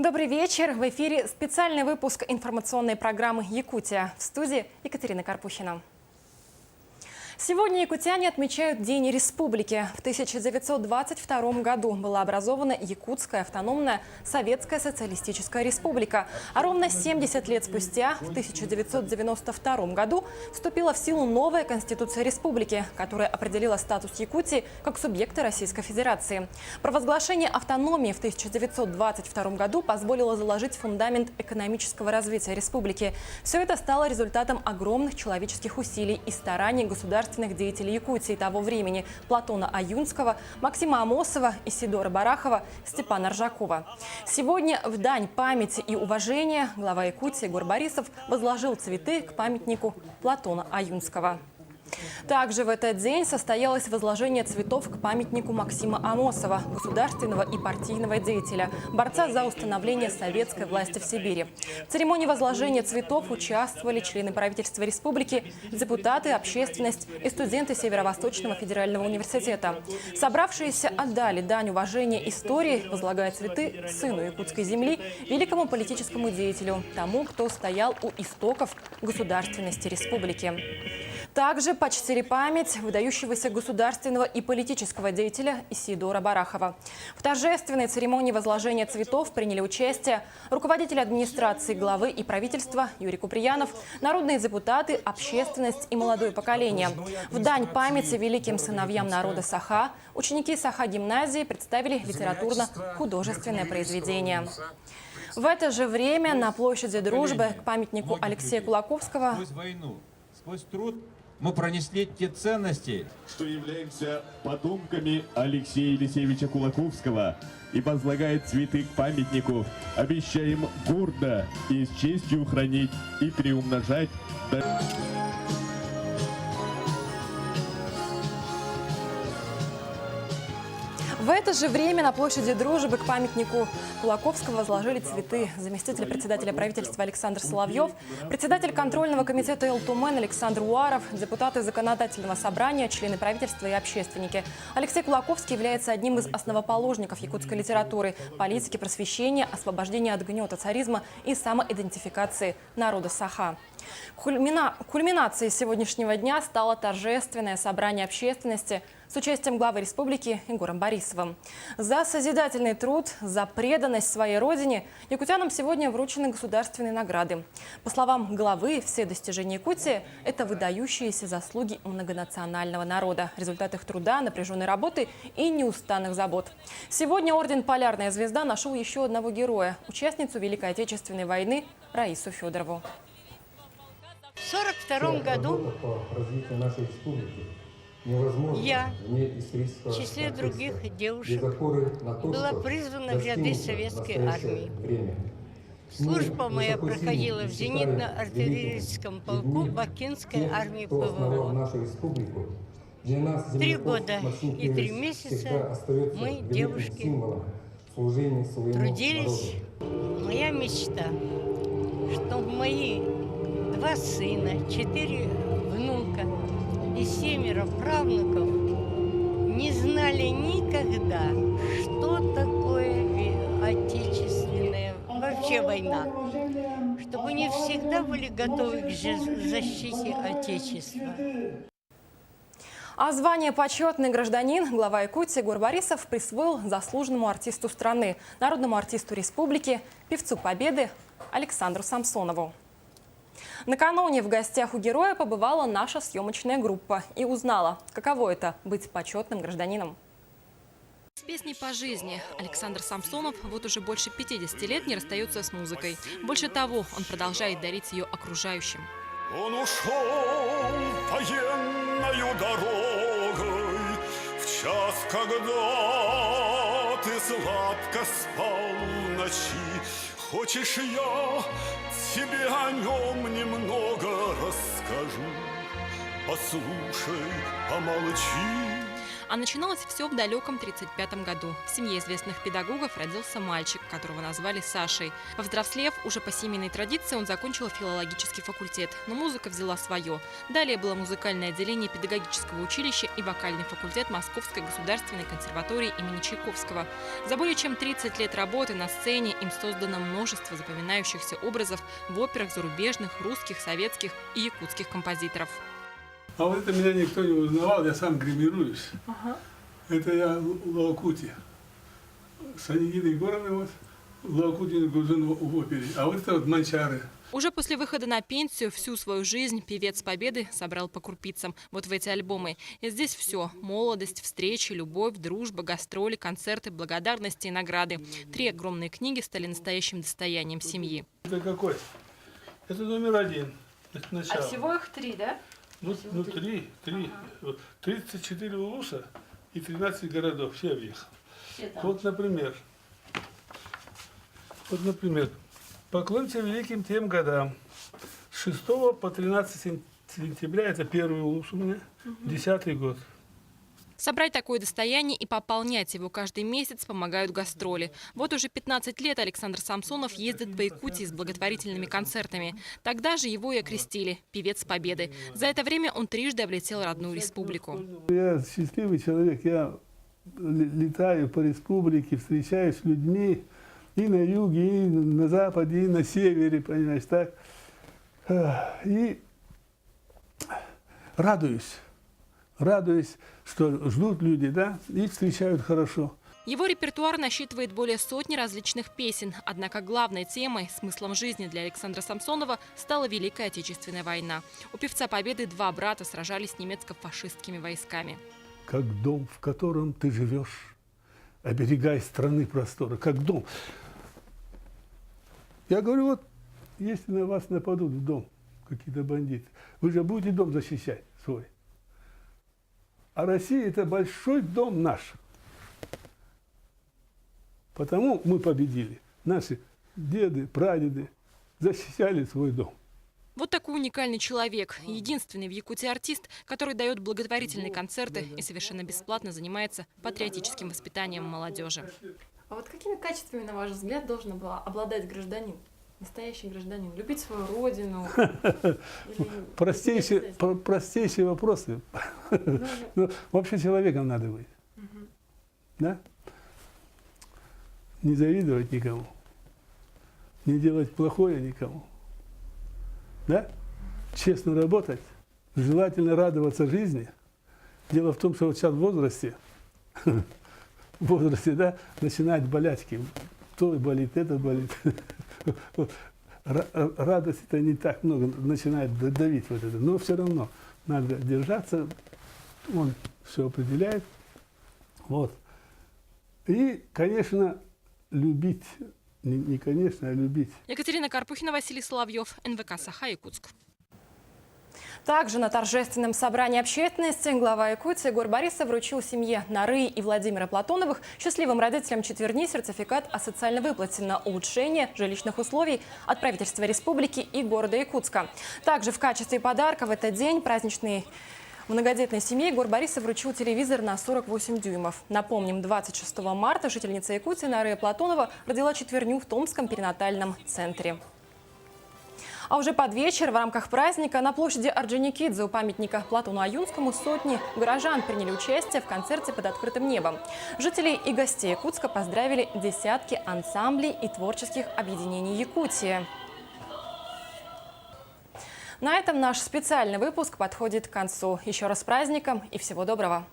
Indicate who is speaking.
Speaker 1: Добрый вечер. В эфире специальный выпуск информационной программы «Якутия». В студии Екатерина Карпухина. Сегодня якутяне отмечают День Республики. В 1922 году была образована Якутская автономная Советская Социалистическая Республика. А ровно 70 лет спустя, в 1992 году, вступила в силу новая Конституция Республики, которая определила статус Якутии как субъекта Российской Федерации. Провозглашение автономии в 1922 году позволило заложить фундамент экономического развития республики. Все это стало результатом огромных человеческих усилий и стараний государственных деятелей Якутии того времени – Платона Аюнского, Максима Амосова, Исидора Барахова, Степана Ржакова. Сегодня в дань памяти и уважения глава Якутии Егор Борисов возложил цветы к памятнику Платона Аюнского. Также в этот день состоялось возложение цветов к памятнику Максима Амосова, государственного и партийного деятеля, борца за установление советской власти в Сибири. В церемонии возложения цветов участвовали члены правительства республики, депутаты, общественность и студенты Северо-Восточного федерального университета. Собравшиеся отдали дань уважения истории, возлагая цветы сыну якутской земли, великому политическому деятелю, тому, кто стоял у истоков государственности республики. Также почтили память выдающегося государственного и политического деятеля Исидора Барахова. В торжественной церемонии возложения цветов приняли участие руководители администрации главы и правительства Юрий Куприянов, народные депутаты, общественность и молодое поколение. В дань памяти великим сыновьям народа Саха ученики Саха-гимназии представили литературно-художественное произведение. В это же время на площади Дружбы к памятнику Алексея Кулаковского
Speaker 2: сквозь труд мы пронесли те ценности,
Speaker 3: что являемся потомками Алексея Елисеевича Кулаковского, и возлагает цветы к памятнику, обещаем гордо и с честью хранить и приумножать.
Speaker 1: В это же время на площади Дружбы к памятнику Кулаковского возложили цветы заместитель председателя правительства Александр Соловьев, председатель контрольного комитета ЛТУМЭН Александр Уаров, депутаты законодательного собрания, члены правительства и общественники. Алексей Кулаковский является одним из основоположников якутской литературы, политики, просвещения, освобождения от гнета царизма и самоидентификации народа Саха. Кульминацией сегодняшнего дня стало торжественное собрание общественности с участием главы республики Егором Борисовым. За созидательный труд, за преданность своей родине якутянам сегодня вручены государственные награды. По словам главы, все достижения Якутии – это выдающиеся заслуги многонационального народа, результат их труда, напряженной работы и неустанных забот. Сегодня орден «Полярная звезда» нашел еще одного героя – участницу Великой Отечественной войны Раису Федорову.
Speaker 4: В 1942 году я, в числе других девушек, была призвана в ряды советской армии. Служба моя проходила в зенитно-артиллерийском полку Бакинской армии ПВО. 3 года и 3 месяца мы, девушки, трудились. Моя мечта, чтобы мои 2 сына, 4 внука и 7 правнуков не знали никогда, что такое отечественная, вообще война. Чтобы они всегда были готовы к защите Отечества.
Speaker 1: А звание «Почетный гражданин» глава Якутии Егор Борисов присвоил заслуженному артисту страны, народному артисту республики, певцу Победы Александру Самсонову. Накануне в гостях у героя побывала наша съемочная группа и узнала, каково это – быть почетным гражданином.
Speaker 5: С песней по жизни Александр Самсонов вот уже больше 50 лет не расстается с музыкой. Больше того, он продолжает дарить ее окружающим.
Speaker 6: Он ушел военною дорогой в час, когда ты сладко спал в ночи. Хочешь, я тебе о нем немного расскажу? Послушай, помолчи.
Speaker 5: А начиналось все в далеком 1935 году. В семье известных педагогов родился мальчик, которого назвали Сашей. Повзрослев, уже по семейной традиции он закончил филологический факультет. Но музыка взяла свое. Далее было музыкальное отделение педагогического училища и вокальный факультет Московской государственной консерватории имени Чайковского. За более чем 30 лет работы на сцене им создано множество запоминающихся образов в операх зарубежных, русских, советских и якутских композиторов.
Speaker 7: А вот это меня никто не узнавал, я сам гримируюсь. Это я в Лаокуте. Санигина Егоровна вот, в Лаокуте в опере. А вот это вот Манчары.
Speaker 5: Уже после выхода на пенсию всю свою жизнь певец Победы собрал по крупицам. Вот в эти альбомы. И здесь все. Молодость, встречи, любовь, дружба, гастроли, концерты, благодарности и награды. 3 огромные книги стали настоящим достоянием семьи.
Speaker 7: Это какой? Это номер 1. Это начало.
Speaker 1: А всего их 3, да?
Speaker 7: Ну 3. 34 улуса и 13 городов. Все объехал. Вот, например. «Поклонься великим тем годам». С 6 по 13 сентября, это первый улус у меня, 10-й год.
Speaker 5: Собрать такое достояние и пополнять его каждый месяц помогают гастроли. Вот уже 15 лет Александр Самсонов ездит по Якутии с благотворительными концертами. Тогда же его и окрестили – певец Победы. За это время он трижды облетел родную республику.
Speaker 8: Я счастливый человек, я летаю по республике, встречаюсь с людьми и на юге, и на западе, и на севере, понимаешь, так. И радуюсь, что ждут люди, да, и встречают хорошо.
Speaker 5: Его репертуар насчитывает более сотни различных песен. Однако главной темой, смыслом жизни для Александра Самсонова стала Великая Отечественная война. У певца Победы 2 брата сражались с немецко-фашистскими войсками.
Speaker 8: Как дом, в котором ты живешь, оберегай страны простора, как дом. Я говорю, вот, если на вас нападут в дом какие-то бандиты, вы же будете дом защищать свой. А Россия – это большой дом наш. Потому мы победили. Наши деды, прадеды защищали свой дом.
Speaker 5: Вот такой уникальный человек. Единственный в Якутии артист, который дает благотворительные концерты и совершенно бесплатно занимается патриотическим воспитанием молодежи.
Speaker 1: А вот какими качествами, на ваш взгляд, должен был обладать гражданин? Настоящий гражданин? Любить свою родину?
Speaker 8: Простейшие вопросы. Ну, вообще человеком надо быть. Да? Не завидовать никому. Не делать плохое никому. Да? Честно работать. Желательно радоваться жизни. Дело в том, что вот сейчас в возрасте, да, начинают болячки. То болит, это болит. Радости-то не так много, начинает давить вот это. Но все равно надо держаться, он все определяет. Вот. И, конечно, любить, не конечно, а любить.
Speaker 5: Екатерина Карпухина, Василий Соловьев, НВК «Саха», Якутск.
Speaker 1: Также на торжественном собрании общественности глава Якутии Егор Борисов вручил семье Нары и Владимира Платоновых, счастливым родителям четверни, сертификат о социальной выплате на улучшение жилищных условий от правительства республики и города Якутска. Также в качестве подарка в этот день праздничный многодетной семье Егор Борисов вручил телевизор на 48 дюймов. Напомним, 26 марта жительница Якутии Нары Платонова родила четверню в Томском перинатальном центре. А уже под вечер в рамках праздника на площади Орджоникидзе у памятника Платону Аюнскому сотни горожан приняли участие в концерте под открытым небом. Жителей и гостей Якутска поздравили десятки ансамблей и творческих объединений Якутии. На этом наш специальный выпуск подходит к концу. Еще раз с праздником и всего доброго!